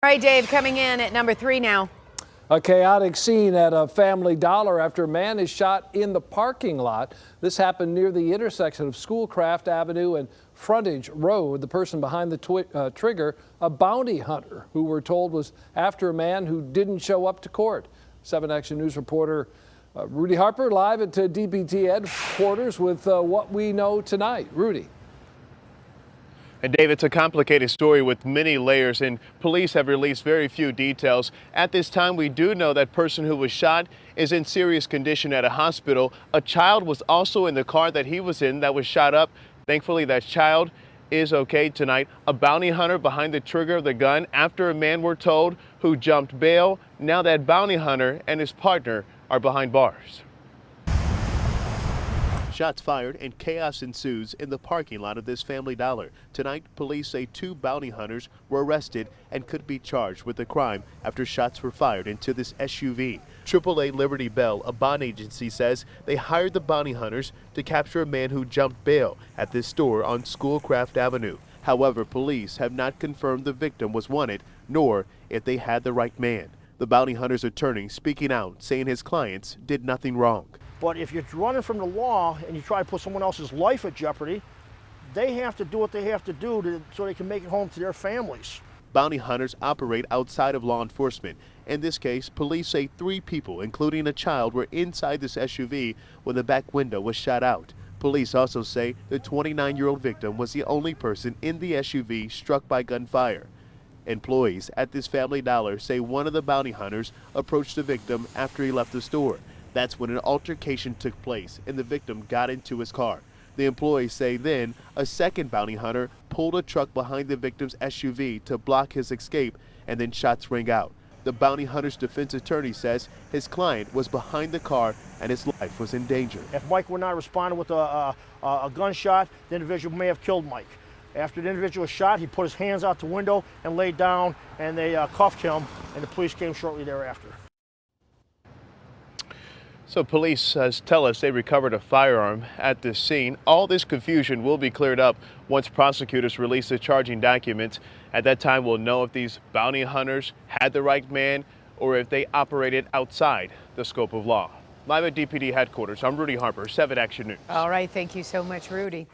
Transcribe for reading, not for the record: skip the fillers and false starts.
All right, Dave, coming in at number 3 now. A chaotic scene at a Family Dollar after a man is shot in the parking lot. This happened near the intersection of Schoolcraft Avenue and Frontage Road. The person behind the trigger, a bounty hunter who we're told was after a man who didn't show up to court. 7 Action News reporter Rudy Harper live at DPT headquarters with what we know tonight. Rudy. And Dave, it's a complicated story with many layers, and police have released very few details. At this time, we do know that person who was shot is in serious condition at a hospital. A child was also in the car that he was in that was shot up. Thankfully, that child is okay tonight. A bounty hunter behind the trigger of the gun after a man, we're told, who jumped bail. Now that bounty hunter and his partner are behind bars. Shots fired and chaos ensues in the parking lot of this Family Dollar. Tonight, police say 2 bounty hunters were arrested and could be charged with the crime after shots were fired into this SUV. AAA Liberty Bell, a bond agency, says they hired the bounty hunters to capture a man who jumped bail at this store on Schoolcraft Avenue. However, police have not confirmed the victim was wanted, nor if they had the right man. The bounty hunter's attorney speaking out, saying his clients did nothing wrong. But if you're running from the law and you try to put someone else's life at jeopardy, they have to do what they have to do so they can make it home to their families. Bounty hunters operate outside of law enforcement. In this case, police say 3 people, including a child, were inside this SUV when the back window was shot out. Police also say the 29-year-old victim was the only person in the SUV struck by gunfire. Employees at this Family Dollar say one of the bounty hunters approached the victim after he left the store. That's when an altercation took place and the victim got into his car. The employees say then a second bounty hunter pulled a truck behind the victim's SUV to block his escape, and then shots rang out. The bounty hunter's defense attorney says his client was behind the car and his life was in danger. If Mike would not respond with a gunshot, the individual may have killed Mike. After the individual was shot, he put his hands out the window and laid down, and they cuffed him, and the police came shortly thereafter. So police tell us they recovered a firearm at this scene. All this confusion will be cleared up once prosecutors release the charging documents. At that time, we'll know if these bounty hunters had the right man or if they operated outside the scope of law. Live at DPD headquarters, I'm Rudy Harper, 7 Action News. All right, thank you so much, Rudy.